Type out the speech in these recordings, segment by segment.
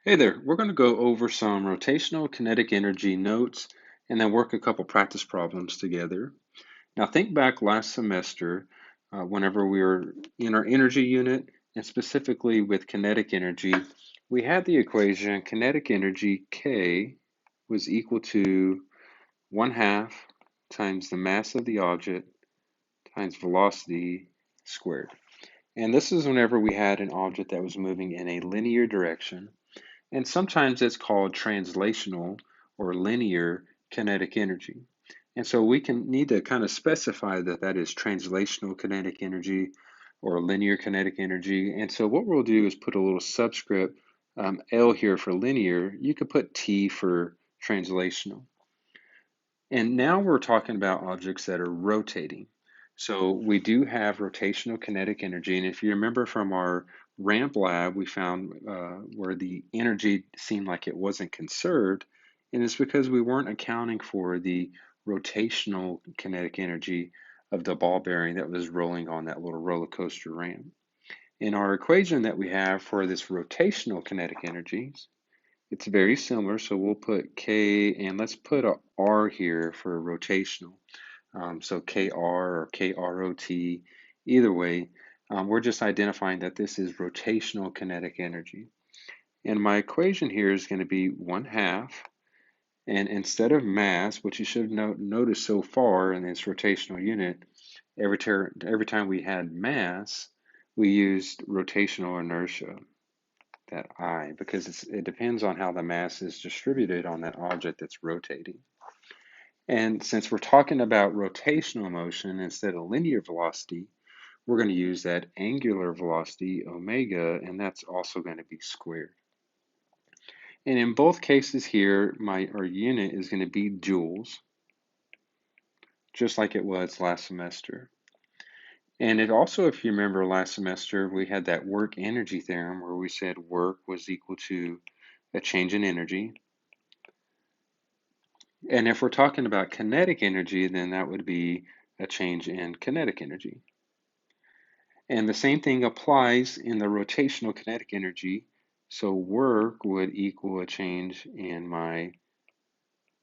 Hey there, we're going to go over some rotational kinetic energy notes and then work a couple practice problems together. Now think back last semester whenever we were in our energy unit and specifically with kinetic energy, we had the equation kinetic energy K was equal to 1/2 times the mass of the object times velocity squared. And this is whenever we had an object that was moving in a linear direction. And sometimes it's called translational or linear kinetic energy. And so we can need to kind of specify that that is translational kinetic energy or linear kinetic energy. And so what we'll do is put a little subscript L here for linear. You could put T for translational. And now we're talking about objects that are rotating. So we do have rotational kinetic energy. And if you remember from our ramp lab, we found where the energy seemed like it wasn't conserved. And it's because we weren't accounting for the rotational kinetic energy of the ball bearing that was rolling on that little roller coaster ramp. In our equation that we have for this rotational kinetic energy, it's very similar, so we'll put K and let's put a R here for rotational. So KR or KROT, either way, we're just identifying that this is rotational kinetic energy. And my equation here is going to be 1/2, and instead of mass, which you should notice so far in this rotational unit, every time we had mass, we used rotational inertia, that I, because it depends on how the mass is distributed on that object that's rotating. And since we're talking about rotational motion instead of linear velocity, we're going to use that angular velocity, omega, and that's also going to be squared. And in both cases here, our unit is going to be joules, just like it was last semester. And it also, if you remember last semester, we had that work energy theorem where we said work was equal to a change in energy. And if we're talking about kinetic energy, then that would be a change in kinetic energy. And the same thing applies in the rotational kinetic energy. So work would equal a change in my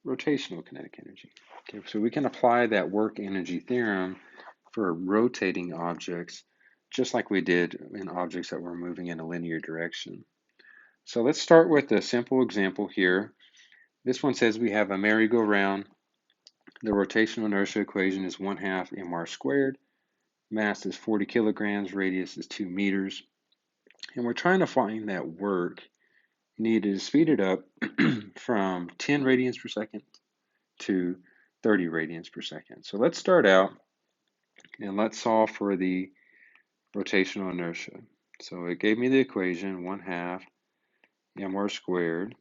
rotational kinetic energy. Okay, so we can apply that work energy theorem for rotating objects, just like we did in objects that were moving in a linear direction. So let's start with a simple example here. This one says we have a merry-go-round. The rotational inertia equation is 1/2 mr squared. Mass is 40 kilograms, radius is 2 meters. And we're trying to find that work needed to speed it up from 10 radians per second to 30 radians per second. So let's start out and let's solve for the rotational inertia. So it gave me the equation 1/2 mr squared.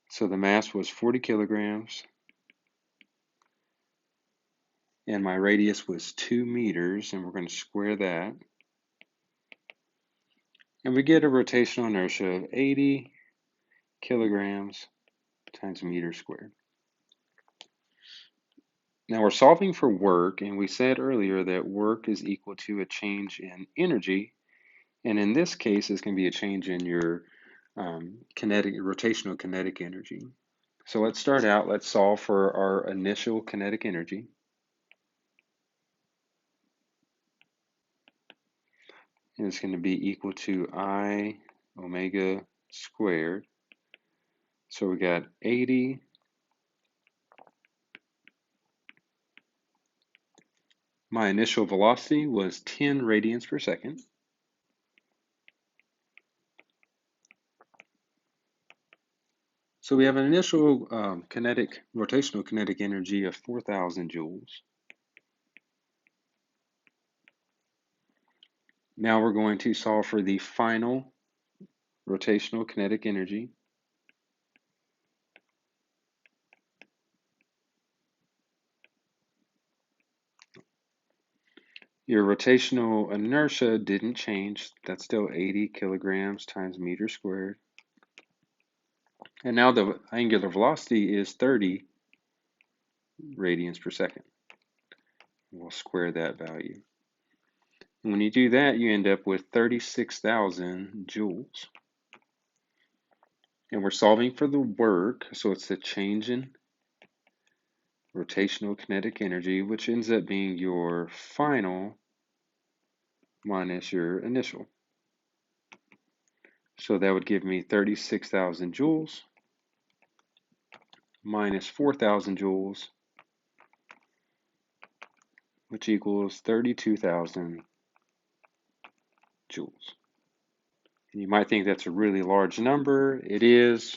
So the mass was 40 kilograms and my radius was 2 meters, and we're going to square that. And we get a rotational inertia of 80 kilograms times meter squared. Now we're solving for work, and we said earlier that work is equal to a change in energy, and in this case, it's going to be a change in your rotational kinetic energy. So let's start out, let's solve for our initial kinetic energy. And it's going to be equal to I omega squared. So we got 80 my initial velocity was 10 radians per second. So we have an initial rotational kinetic energy of 4,000 joules. Now we're going to solve for the final rotational kinetic energy. Your rotational inertia didn't change. That's still 80 kilograms times meter squared. And now the angular velocity is 30 radians per second. We'll square that value. And when you do that, you end up with 36,000 joules. And we're solving for the work, so it's the change in rotational kinetic energy, which ends up being your final minus your initial. So that would give me 36,000 joules minus 4,000 joules, which equals 32,000 joules. And you might think that's a really large number. It is.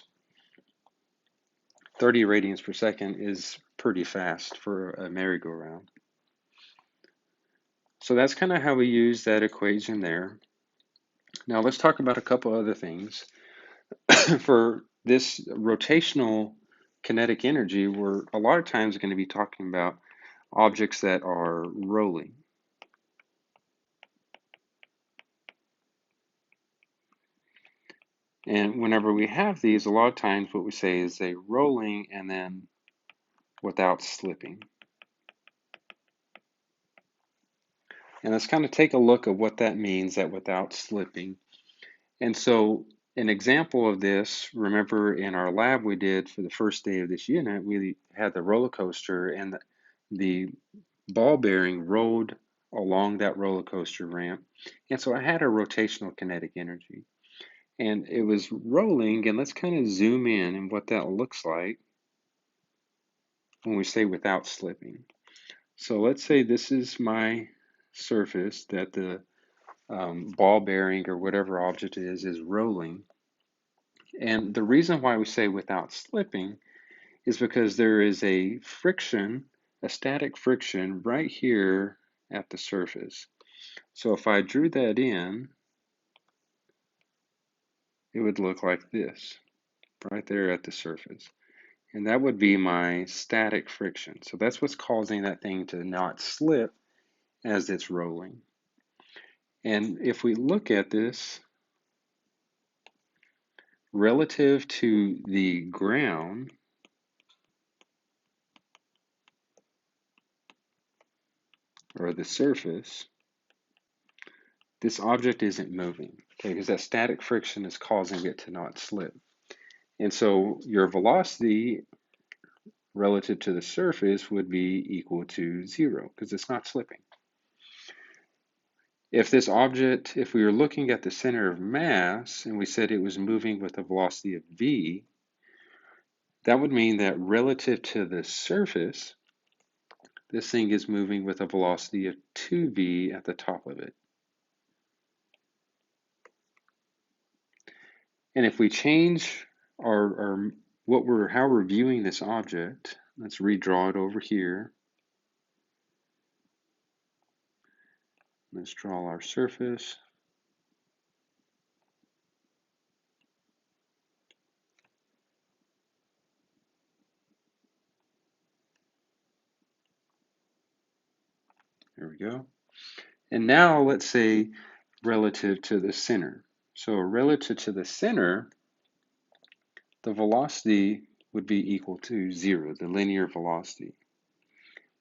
30 radians per second is pretty fast for a merry-go-round. So that's kind of how we use that equation there. Now let's talk about a couple other things. For this rotational kinetic energy, we're a lot of times going to be talking about objects that are rolling. And whenever we have these, a lot of times what we say is they rolling and then without slipping. And let's kind of take a look at what that means, that without slipping. And so an example of this, remember in our lab we did for the first day of this unit, we had the roller coaster and the ball bearing rolled along that roller coaster ramp. And so I had a rotational kinetic energy. And it was rolling, and let's kind of zoom in and what that looks like when we say without slipping. So let's say this is my surface that the ball bearing or whatever object is rolling. And the reason why we say without slipping is because there is a friction, a static friction right here at the surface. So if I drew that in, it would look like this, right there at the surface. And that would be my static friction. So that's what's causing that thing to not slip as it's rolling. And if we look at this relative to the ground, or the surface, this object isn't moving, okay, because that static friction is causing it to not slip. And so your velocity relative to the surface would be equal to 0 because it's not slipping. If this object, if we were looking at the center of mass and we said it was moving with a velocity of v, that would mean that relative to the surface, this thing is moving with a velocity of 2v at the top of it. And if we change our how we're viewing this object, let's redraw it over here. Let's draw our surface. There we go. And now let's say relative to the center. So relative to the center, the velocity would be equal to 0, the linear velocity.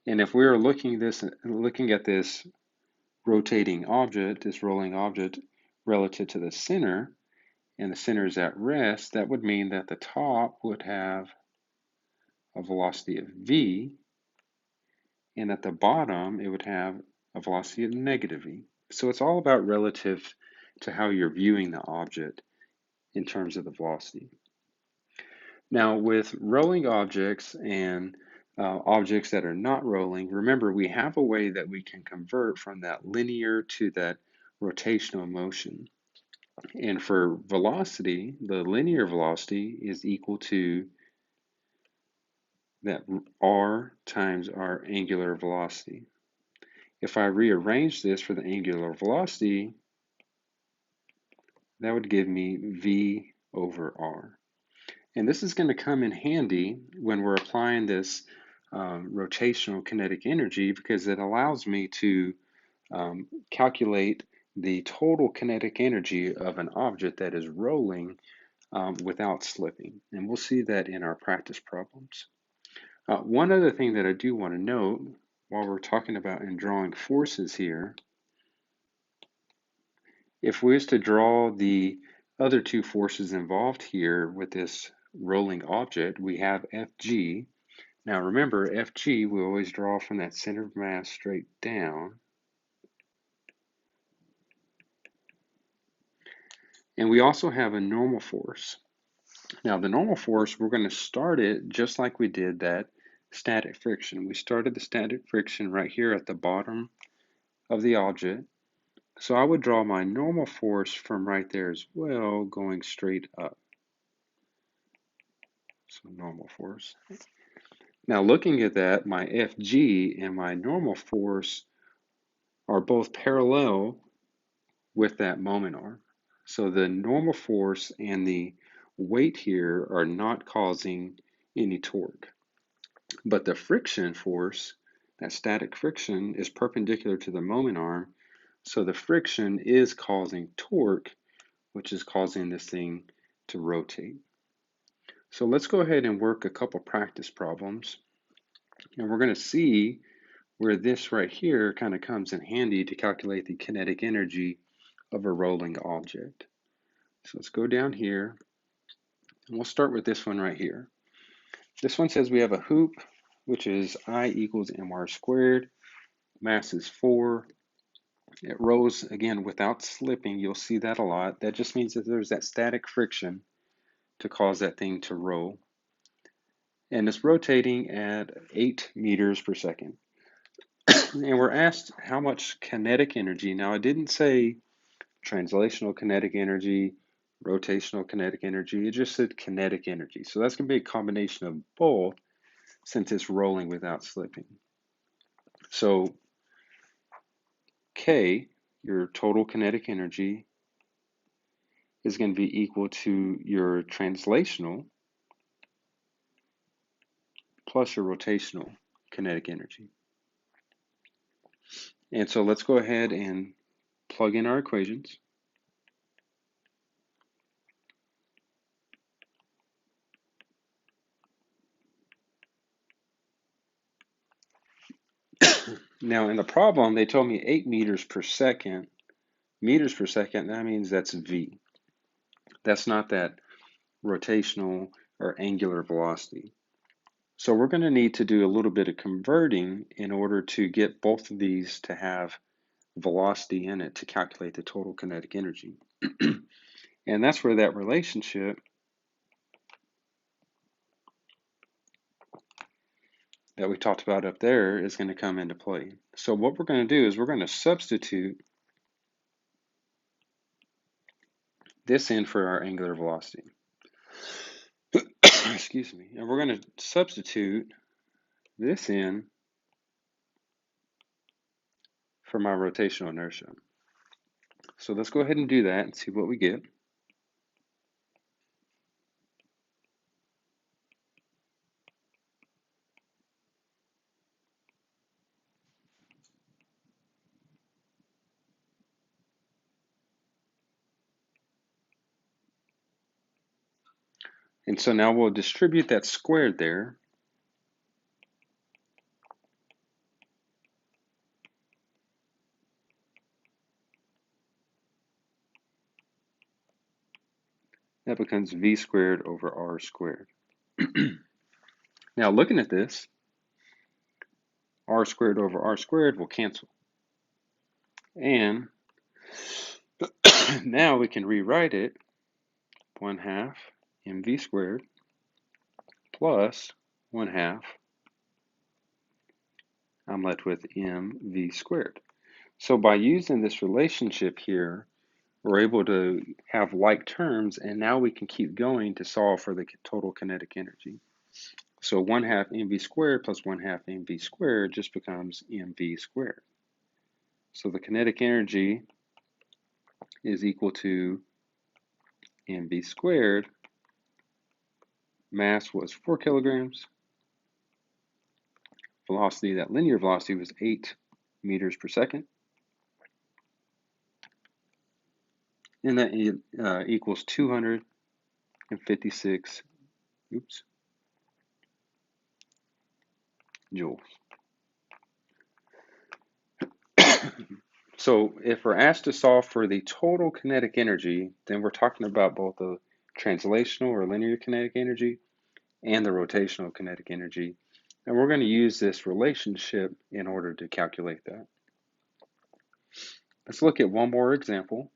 And if we were looking at this rotating object, this rolling object, relative to the center, and the center is at rest, that would mean that the top would have a velocity of v, and at the bottom it would have a velocity of negative v. So it's all about relative to how you're viewing the object in terms of the velocity. Now with rolling objects and objects that are not rolling, remember we have a way that we can convert from that linear to that rotational motion. And for velocity, the linear velocity is equal to that r times our angular velocity. If I rearrange this for the angular velocity, that would give me v over r. And this is going to come in handy when we're applying this rotational kinetic energy because it allows me to calculate the total kinetic energy of an object that is rolling without slipping. And we'll see that in our practice problems. One other thing that I do want to note while we're talking about and drawing forces here, if we was to draw the other two forces involved here with this rolling object, we have Fg. Now remember, Fg we always draw from that center of mass straight down. And we also have a normal force. Now the normal force, we're going to start it just like we did that static friction. We started the static friction right here at the bottom of the object. So I would draw my normal force from right there as well, going straight up. So normal force. Now looking at that, my Fg and my normal force are both parallel with that moment arm. So the normal force and the weight here are not causing any torque. But the friction force, that static friction, is perpendicular to the moment arm. So the friction is causing torque, which is causing this thing to rotate. So let's go ahead and work a couple practice problems. And we're going to see where this right here kind of comes in handy to calculate the kinetic energy of a rolling object. So let's go down here, and we'll start with this one right here. This one says we have a hoop, which is I equals mr squared. Mass is 4. It rolls, again, without slipping. You'll see that a lot. That just means that there's that static friction to cause that thing to roll. And it's rotating at 8 meters per second. And we're asked how much kinetic energy. Now, I didn't say translational kinetic energy, rotational kinetic energy. It just said kinetic energy. So that's going to be a combination of both since it's rolling without slipping. So K, your total kinetic energy, is going to be equal to your translational plus your rotational kinetic energy. And so let's go ahead and plug in our equations. Now in the problem, they told me 8 meters per second. Meters per second, that means that's V. That's not that rotational or angular velocity. So we're going to need to do a little bit of converting in order to get both of these to have velocity in it to calculate the total kinetic energy. And that's where that relationship that we talked about up there is going to come into play. So what we're going to do is we're going to substitute this in for our angular velocity. Excuse me. And we're going to substitute this in for my rotational inertia. So let's go ahead and do that and see what we get. And so now we'll distribute that squared there. That becomes v squared over r squared. Now looking at this, r squared over r squared will cancel. And now we can rewrite it 1/2 mv squared plus 1/2. I'm left with mv squared. So by using this relationship here, we're able to have like terms, and now we can keep going to solve for the total kinetic energy. So 1/2 mv squared plus 1/2 mv squared just becomes mv squared. So the kinetic energy is equal to mv squared. Mass was 4 kilograms. Velocity, that linear velocity, was 8 meters per second. And that equals 256 joules. So if we're asked to solve for the total kinetic energy, then we're talking about both the translational or linear kinetic energy and the rotational kinetic energy. And we're going to use this relationship in order to calculate that. Let's look at one more example.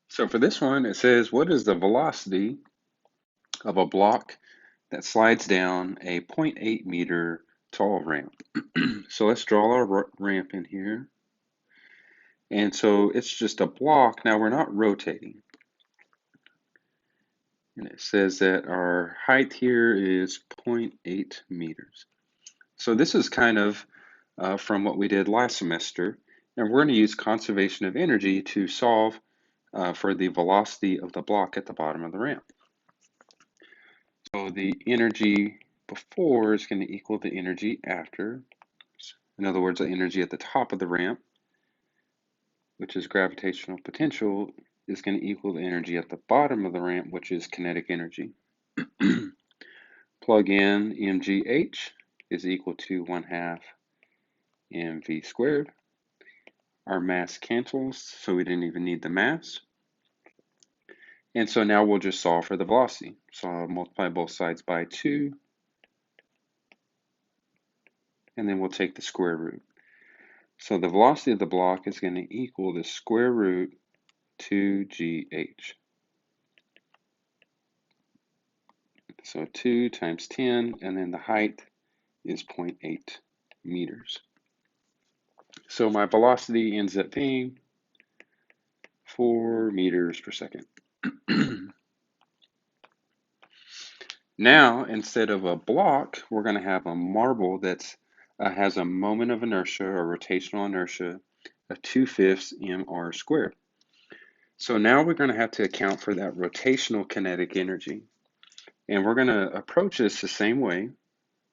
So for this one, it says, what is the velocity of a block that slides down a 0.8 meter tall ramp? So let's draw our ramp in here. And so it's just a block. Now we're not rotating. And it says that our height here is 0.8 meters. So this is kind of from what we did last semester. And we're going to use conservation of energy to solve for the velocity of the block at the bottom of the ramp. So the energy before is going to equal the energy after. In other words, the energy at the top of the ramp, which is gravitational potential, is going to equal the energy at the bottom of the ramp, which is kinetic energy. Plug in mgh is equal to 1/2 mv squared. Our mass cancels, so we didn't even need the mass. And so now we'll just solve for the velocity. So I'll multiply both sides by 2, and then we'll take the square root. So the velocity of the block is going to equal the square root 2gh. So 2 times 10, and then the height is 0.8 meters. So my velocity ends up being 4 meters per second. Now, instead of a block, we're going to have a marble that has a moment of inertia or rotational inertia of 2/5 mr squared. So now we're going to have to account for that rotational kinetic energy. And we're going to approach this the same way.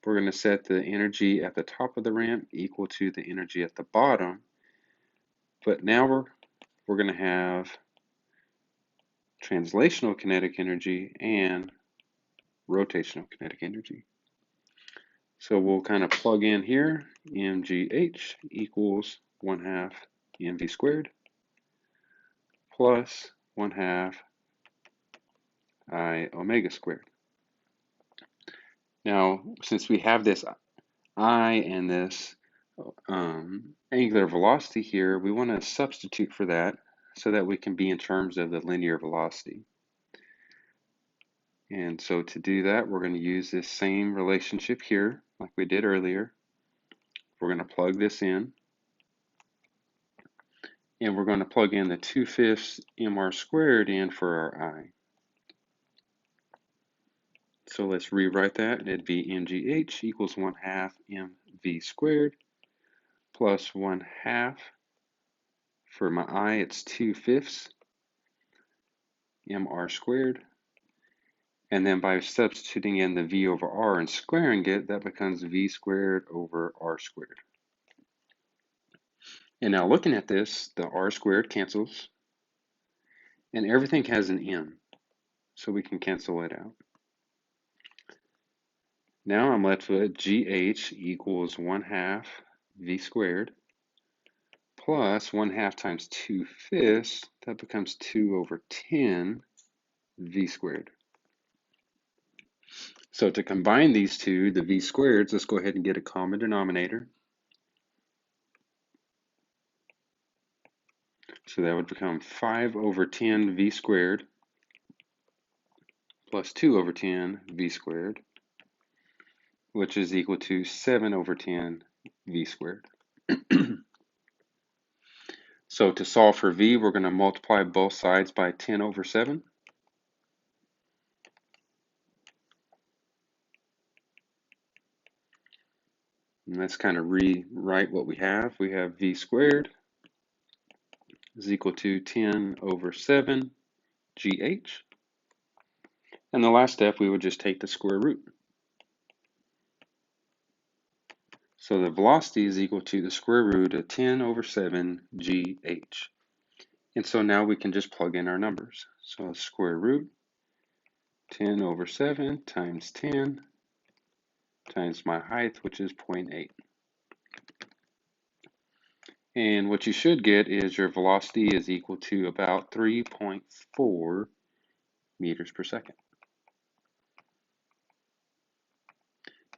We're going to set the energy at the top of the ramp equal to the energy at the bottom. But now we're going to have translational kinetic energy and rotational kinetic energy. So we'll kind of plug in here, mgh equals 1/2 mv squared plus 1/2 I omega squared. Now, since we have this I and this angular velocity here, we want to substitute for that so that we can be in terms of the linear velocity. And so to do that, we're going to use this same relationship here like we did earlier. We're going to plug this in, and we're going to plug in the 2/5 mr squared in for our I. So let's rewrite that. It'd be mgh equals 1/2 mv squared plus 1/2. For my I, it's 2/5 mr squared. And then by substituting in the v over r and squaring it, that becomes v squared over r squared. And now looking at this, the r squared cancels, and everything has an m, so we can cancel it out. Now I'm left with gh equals 1/2 v squared plus 1/2 times 2/5, that becomes 2 over 10 v squared. So to combine these two, the v squareds, let's go ahead and get a common denominator. So that would become 5 over 10 v squared plus 2 over 10 v squared, which is equal to 7 over 10 v squared. So to solve for v, we're going to multiply both sides by 10 over 7. And let's kind of rewrite what we have. We have v squared is equal to 10 over 7 gh. And the last step, we would just take the square root. So the velocity is equal to the square root of 10 over 7 gh. And so now we can just plug in our numbers. So square root 10 over 7 times 10 times my height, which is 0.8. And what you should get is your velocity is equal to about 3.4 meters per second.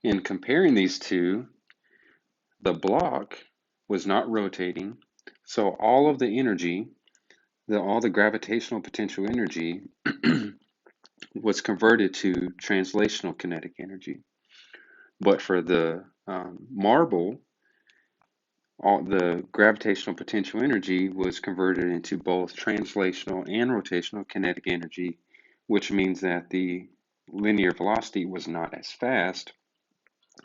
In comparing these two, the block was not rotating, so all of the energy, all the gravitational potential energy was converted to translational kinetic energy. But for the marble, all the gravitational potential energy was converted into both translational and rotational kinetic energy, which means that the linear velocity was not as fast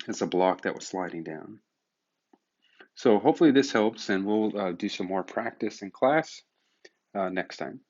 as a block that was sliding down. So hopefully this helps, and we'll do some more practice in class next time.